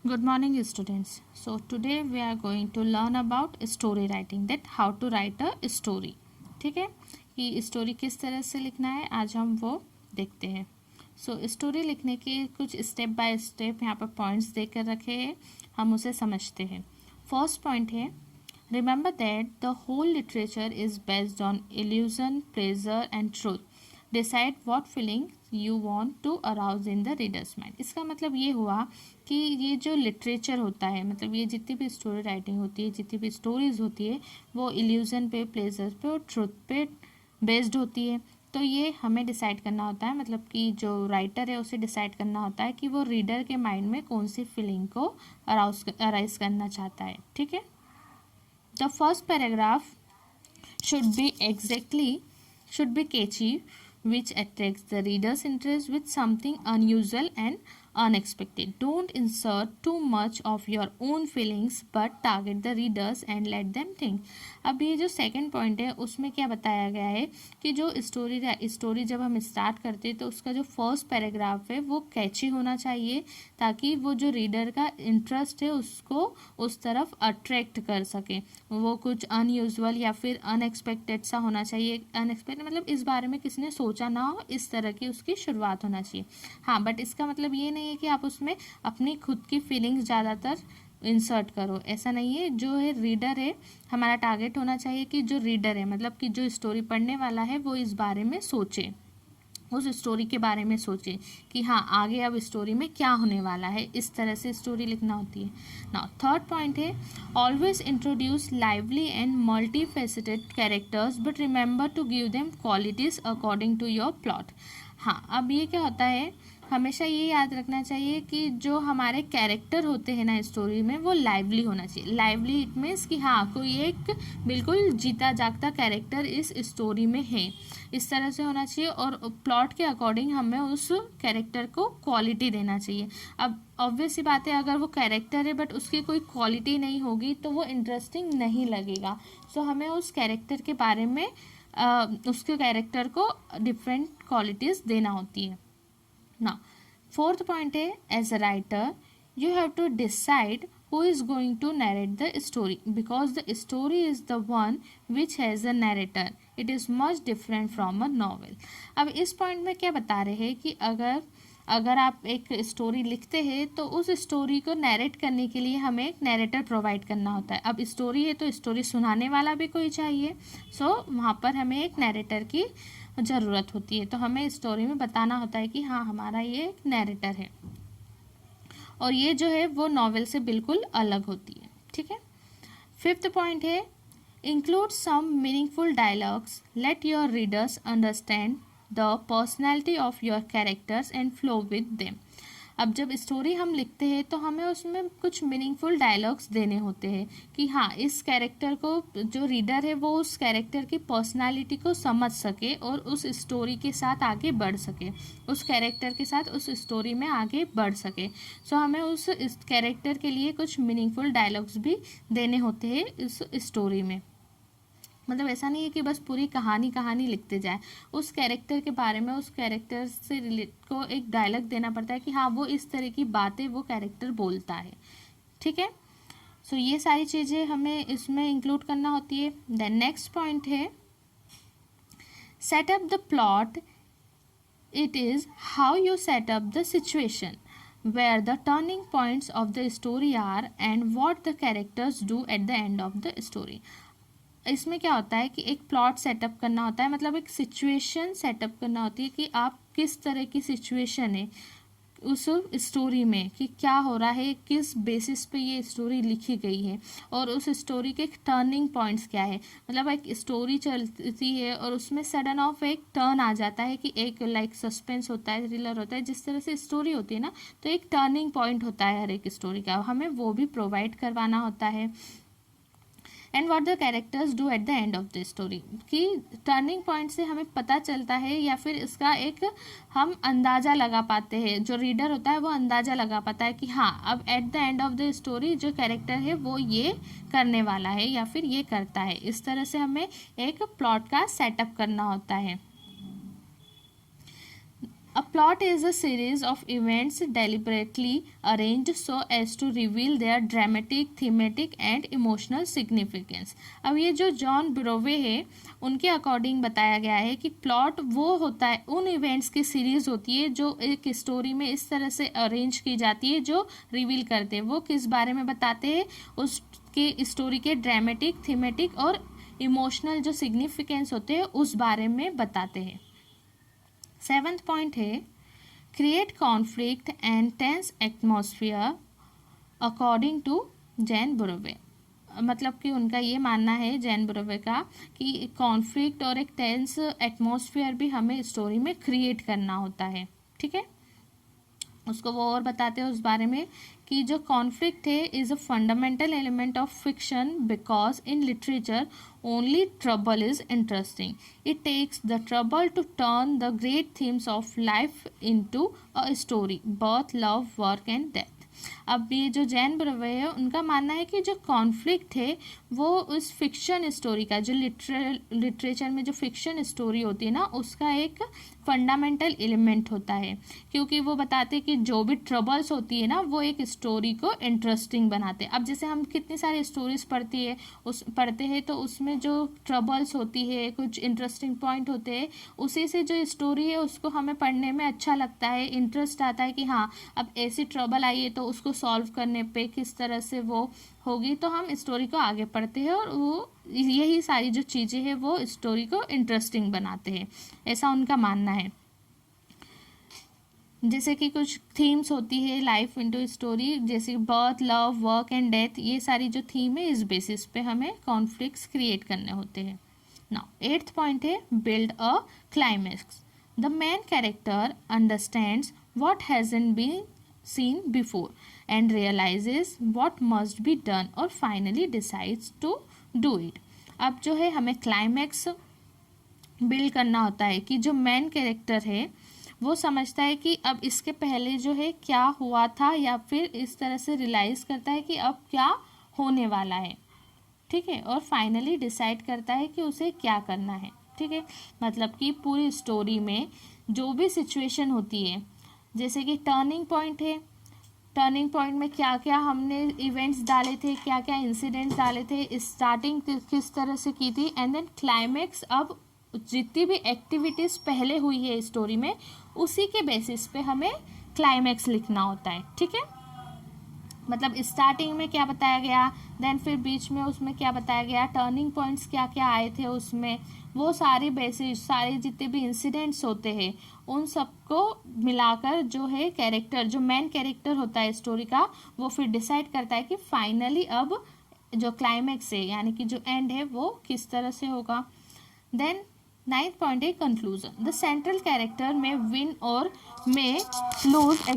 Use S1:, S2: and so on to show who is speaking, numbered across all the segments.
S1: Good morning students. So today we are going to learn about story writing, that how to write a story. ठीक है, कि story किस तरह से लिखना है आज हम वो देखते हैं. सो स्टोरी लिखने के कुछ स्टेप बाय स्टेप यहाँ पर पॉइंट्स देकर रखे हैं, हम उसे समझते हैं. फर्स्ट पॉइंट है, remember that the whole literature is based on illusion, pleasure and truth. Decide what feeling you want to arouse in the readers mind. इसका मतलब ये हुआ कि ये जो लिटरेचर होता है, मतलब ये जितनी भी स्टोरी राइटिंग होती है, जितनी भी स्टोरीज होती है, वो इल्यूजन पे, प्लेजर पे और ट्रुथ पे बेस्ड होती है. तो ये हमें डिसाइड करना होता है, मतलब कि जो राइटर है उसे डिसाइड करना होता है कि वो रीडर के माइंड में कौन सी फीलिंग को अराइज करना चाहता है. ठीक है, the first paragraph should be catchy, which attracts the reader's interest with something unusual and unexpected. Don't insert too much of your own feelings but target the readers and let them think. अब ये जो second point है उसमें क्या बताया गया है कि जो स्टोरी जब हम स्टार्ट करते हैं तो उसका जो फर्स्ट पैराग्राफ है वो कैची होना चाहिए, ताकि वो जो रीडर का इंटरेस्ट है उसको उस तरफ अट्रैक्ट कर सके. वो कुछ अनयूजुअल या फिर अनएक्सपेक्टेड सा होना चाहिए. अनएक्सपेक्टेड मतलब इस बारे में किसी ने सोचा ना हो, इस तरह की उसकी शुरुआत होना चाहिए. हाँ, बट इसका मतलब ये नहीं है कि आप उसमें अपनी खुद की फीलिंग्स ज़्यादातर इंसर्ट करो, ऐसा नहीं है. जो है रीडर है, हमारा टारगेट होना चाहिए कि जो रीडर है, मतलब कि जो स्टोरी पढ़ने वाला है, वो इस बारे में सोचे, उस स्टोरी के बारे में सोचे कि हाँ आगे अब स्टोरी में क्या होने वाला है. इस तरह से स्टोरी लिखना होती है. नाउ थर्ड पॉइंट है, always introduce lively and multi faceted characters but remember to give them qualities according to your plot. हाँ, अब ये क्या होता है, हमेशा ये याद रखना चाहिए कि जो हमारे कैरेक्टर होते हैं ना स्टोरी में, वो लाइवली होना चाहिए. लाइवली इट मीन्स कि हाँ कोई एक बिल्कुल जीता जागता कैरेक्टर इस स्टोरी में है, इस तरह से होना चाहिए. और प्लॉट के अकॉर्डिंग हमें उस कैरेक्टर को क्वालिटी देना चाहिए. अब ऑब्वियस सी बात है, अगर वो कैरेक्टर है बट उसकी कोई क्वालिटी नहीं होगी तो वो इंटरेस्टिंग नहीं लगेगा. सो हमें उस कैरेक्टर के बारे में उसके कैरेक्टर को डिफरेंट क्वालिटीज़ देना होती है. Now, fourth point है, as a writer, you have to decide who is going to narrate the story, because the story is the one which has a narrator. It is much different from a novel. अब इस point में क्या बता रहे हैं कि अगर आप एक स्टोरी लिखते हैं तो उस स्टोरी को नैरेट करने के लिए हमें एक नैरेटर प्रोवाइड करना होता है. अब स्टोरी है तो स्टोरी सुनाने वाला भी कोई चाहिए. सो वहाँ पर हमें एक नैरेटर की ज़रूरत होती है. तो हमें स्टोरी में बताना होता है कि हाँ हमारा ये एक नैरेटर है, और ये जो है वो नॉवेल से बिल्कुल अलग होती है. ठीक है, फिफ्थ पॉइंट है, include some meaningful dialogues, let your readers understand the personality of your characters and flow with them. अब जब स्टोरी हम लिखते हैं तो हमें उसमें कुछ मीनिंगफुल डायलॉग्स देने होते हैं कि हाँ इस कैरेक्टर को, जो रीडर है वो उस कैरेक्टर की पर्सनालिटी को समझ सके और उस स्टोरी के साथ आगे बढ़ सके, उस कैरेक्टर के साथ उस स्टोरी में आगे बढ़ सके. सो हमें उस कैरेक्टर के लिए कुछ मीनिंगफुल डायलॉग्स भी देने होते हैं इस स्टोरी में. मतलब ऐसा नहीं है कि बस पूरी कहानी लिखते जाए, उस कैरेक्टर के बारे में, उस कैरेक्टर से रिलेट को एक डायलॉग देना पड़ता है कि हाँ वो इस तरह की बातें वो कैरेक्टर बोलता है. ठीक है, सो ये सारी चीज़ें हमें इसमें इंक्लूड करना होती है. देन नेक्स्ट पॉइंट है, set up the plot. It is how you set up the situation, where the turning points of the story are and what the characters do at the end of the story. इसमें क्या होता है कि एक plot setup करना होता है, मतलब एक सिचुएशन सेटअप करना होती है कि आप किस तरह की सिचुएशन है उस स्टोरी में, कि क्या हो रहा है, किस बेसिस पे ये स्टोरी लिखी गई है, और उस स्टोरी के टर्निंग पॉइंट्स क्या है. मतलब एक स्टोरी चलती है और उसमें सडन ऑफ एक टर्न आ जाता है कि एक लाइक सस्पेंस होता है, थ्रिलर होता है, जिस तरह से स्टोरी होती है ना, तो एक टर्निंग पॉइंट होता है हर एक स्टोरी का, हमें वो भी प्रोवाइड करवाना होता है. And what the characters do at the end of the story, कि टर्निंग पॉइंट से हमें पता चलता है या फिर इसका एक हम अंदाज़ा लगा पाते हैं, जो रीडर होता है वो अंदाज़ा लगा पाता है कि हाँ अब at the end of the story जो कैरेक्टर है वो ये करने वाला है या फिर ये करता है. इस तरह से हमें एक प्लॉट का सेटअप करना होता है. A plot is a series of events deliberately arranged so as to reveal their dramatic, thematic and emotional significance. अब ये जो जॉन ब्रोवे है उनके अकॉर्डिंग बताया गया है कि प्लॉट वो होता है, उन इवेंट्स की सीरीज होती है जो एक स्टोरी में इस तरह से अरेंज की जाती है जो रिवील करते हैं, वो किस बारे में बताते हैं, उसके स्टोरी के ड्रामेटिक, थीमेटिक और इमोशनल जो सिग्निफिकेंस होते हैं उस बारे में बताते हैं. 7th पॉइंट है create conflict and tense atmosphere according to जैन ब्रोवे. मतलब कि उनका ये मानना है जैन ब्रोवे का कि कॉन्फ्लिक्ट और एक टेंस एटमॉस्फेयर भी हमें स्टोरी में क्रिएट करना होता है. ठीक है, उसको वो और बताते हैं उस बारे में कि जो कॉन्फ्लिक्ट है is a fundamental element of fiction because in literature only trouble is interesting. It takes the trouble to turn the great themes of life into a story, birth, love, work and death. अब ये जो जैन ब्रोवे है उनका मानना है कि जो conflict है वो उस फिक्शन स्टोरी का, जो लिटरेचर में जो फिक्शन स्टोरी होती है ना, उसका एक फंडामेंटल एलिमेंट होता है, क्योंकि वो बताते हैं कि जो भी ट्रबल्स होती है ना वो एक स्टोरी को इंटरेस्टिंग बनाते हैं. अब जैसे हम कितनी सारी स्टोरीज पढ़ते हैं तो उसमें जो ट्रबल्स होती है, कुछ इंटरेस्टिंग पॉइंट होते हैं, उसी से जो स्टोरी है उसको हमें पढ़ने में अच्छा लगता है, इंटरेस्ट आता है कि हाँ अब ऐसी ट्रबल आई है तो उसको सॉल्व करने पे किस तरह से वो होगी, तो हम स्टोरी को आगे पढ़ते हैं और वो यही सारी जो चीज़ें हैं वो स्टोरी को इंटरेस्टिंग बनाते हैं, ऐसा उनका मानना है. जैसे कि कुछ थीम्स होती है लाइफ इनटू स्टोरी, जैसे birth, love, work and death, ये सारी जो थीम है इस बेसिस पे हमें कॉन्फ्लिक्ट्स क्रिएट करने होते हैं. नाउ 8th पॉइंट है build a climax. The main character understands what hasn't been seen before and realizes what must be done or finally decides to do it. अब जो है हमें क्लाइमैक्स बिल्ड करना होता है कि जो मेन कैरेक्टर है वो समझता है कि अब इसके पहले जो है क्या हुआ था, या फिर इस तरह से रियलाइज़ करता है कि अब क्या होने वाला है. ठीक है, और फाइनली डिसाइड करता है कि उसे क्या करना है. ठीक है, मतलब कि पूरी स्टोरी में जो भी सिचुएशन होती है, जैसे कि टर्निंग पॉइंट है, टर्निंग पॉइंट में क्या क्या हमने इवेंट्स डाले थे, क्या क्या इंसिडेंट्स डाले थे, स्टार्टिंग किस तरह से की थी, एंड देन क्लाइमैक्स. अब जितनी भी एक्टिविटीज़ पहले हुई है स्टोरी में उसी के बेसिस पे हमें क्लाइमैक्स लिखना होता है. ठीक है, मतलब स्टार्टिंग में क्या बताया गया, देन फिर बीच में उसमें क्या बताया गया, टर्निंग पॉइंट्स क्या क्या आए थे उसमें, वो सारे बेसिस, सारे जितने भी इंसिडेंट्स होते हैं उन सबको मिलाकर जो है कैरेक्टर, जो मेन कैरेक्टर होता है स्टोरी का, वो फिर डिसाइड करता है कि फाइनली अब जो क्लाइमैक्स है यानी कि जो एंड है वो किस तरह से होगा. देन 9th पॉइंट है कंक्लूजन. द सेंट्रल कैरेक्टर में विन और may lose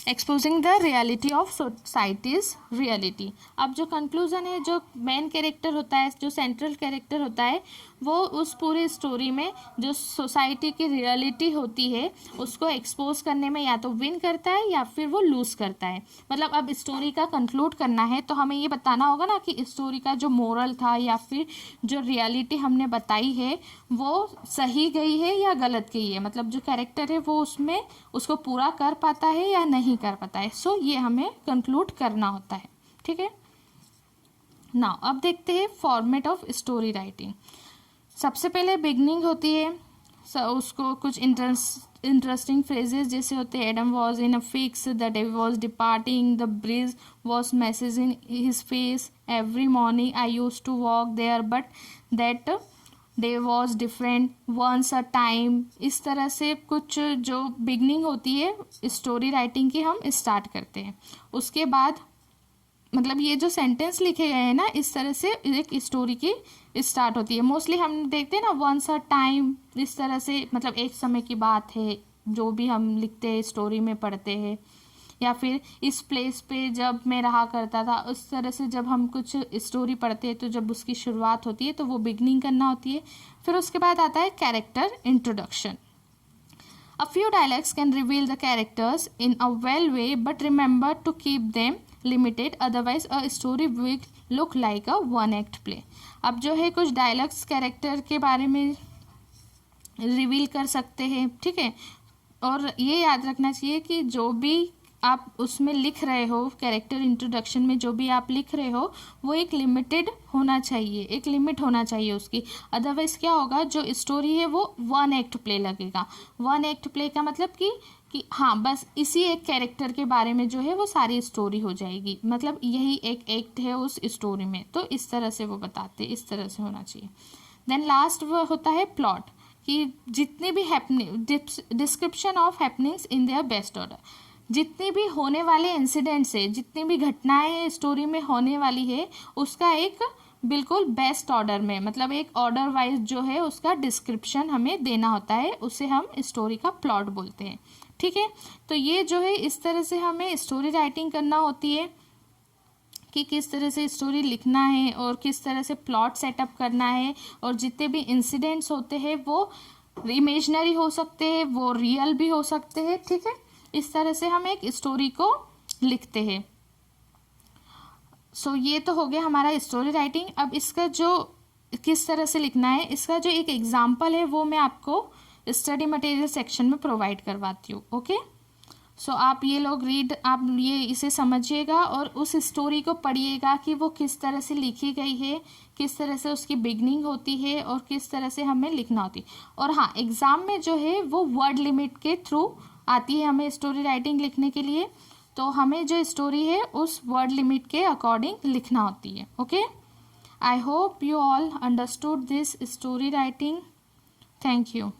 S1: exposing the reality of societies reality. अब जो कंक्लूजन है, जो मेन कैरेक्टर होता है, जो सेंट्रल कैरेक्टर होता है, वो उस पूरी स्टोरी में जो सोसाइटी की रियलिटी होती है उसको एक्सपोज करने में या तो विन करता है या फिर वो लूज़ करता है. मतलब अब स्टोरी का कंक्लूड करना है तो हमें ये बताना होगा ना कि स्टोरी का जो मोरल था या फिर जो रियलिटी हमने बताई है वो सही गई है या गलत गई है, मतलब जो कैरेक्टर है वो उसमें उसको पूरा कर पाता है या नहीं कर पाता है. सो ये हमें कंक्लूड करना होता है. ठीक है, नाउ अब देखते हैं फॉर्मेट ऑफ स्टोरी राइटिंग. सबसे पहले बिगनिंग होती है, उसको कुछ इंटरेस्टिंग फ्रेजेस जैसे होते हैं, Adam was in a fix, the day was departing, the bridge was message in his face, every morning I use to walk there but that day was different, once a time. इस तरह से कुछ जो beginning होती है story writing की हम start करते हैं. उसके बाद मतलब ये जो सेंटेंस लिखे गए हैं ना, इस तरह से एक स्टोरी की स्टार्ट होती है. मोस्टली हम देखते हैं ना वंस अ टाइम, इस तरह से मतलब एक समय की बात है जो भी हम लिखते हैं स्टोरी में पढ़ते हैं, या फिर इस प्लेस पे जब मैं रहा करता था, उस तरह से जब हम कुछ स्टोरी पढ़ते हैं तो जब उसकी शुरुआत होती है तो वो बिगनिंग करना होती है. फिर उसके बाद आता है character introduction. A few dialogues can reveal the characters in a well way, but remember to keep them limited, otherwise a story will look like a one act play. अब जो है कुछ डायलॉग्स कैरेक्टर के बारे में reveal कर सकते हैं, ठीक है। और ये याद रखना चाहिए कि जो भी आप उसमें लिख रहे हो, कैरेक्टर इंट्रोडक्शन में जो भी आप लिख रहे हो वो एक लिमिटेड होना चाहिए, एक लिमिट होना चाहिए उसकी। अदरवाइज क्या होगा, जो स्टोरी है वो वन एक्ट प्ले लगेगा। वन एक्ट प्ले का मतलब कि हाँ बस इसी एक कैरेक्टर के बारे में जो है वो सारी स्टोरी हो जाएगी, मतलब यही एक एक्ट है उस स्टोरी में। तो इस तरह से वो बताते, इस तरह से होना चाहिए। देन लास्ट वो होता है प्लॉट, कि जितनी भी happening, description of happenings in their best order, जितनी भी होने वाले इंसिडेंट्स है, जितनी भी घटनाएं स्टोरी में होने वाली है, उसका एक बिल्कुल बेस्ट ऑर्डर में, मतलब एक ऑर्डर वाइज जो है उसका डिस्क्रिप्शन हमें देना होता है, उसे हम स्टोरी का प्लॉट बोलते हैं, ठीक है। तो ये जो है इस तरह से हमें स्टोरी राइटिंग करना होती है, कि किस तरह से स्टोरी लिखना है और किस तरह से प्लॉट सेटअप करना है, और जितने भी इंसिडेंट्स होते हैं वो इमेजिनरी हो सकते हैं, वो रियल भी हो सकते हैं, ठीक है। इस तरह से हम एक स्टोरी को लिखते हैं। सो ये तो हो गया हमारा स्टोरी राइटिंग। अब इसका जो किस तरह से लिखना है, इसका जो एक एग्जाम्पल है वो मैं आपको स्टडी मटेरियल सेक्शन में प्रोवाइड करवाती हूँ, ओके। सो आप ये लोग आप ये इसे समझिएगा और उस स्टोरी को पढ़िएगा कि वो किस तरह से लिखी गई है, किस तरह से उसकी बिगनिंग होती है और किस तरह से हमें लिखना होती है। और हाँ, एग्ज़ाम में जो है वो वर्ड लिमिट के थ्रू आती है हमें स्टोरी राइटिंग लिखने के लिए, तो हमें जो स्टोरी है उस वर्ड लिमिट के अकॉर्डिंग लिखना होती है, okay. I hope you all understood this story writing. Thank you.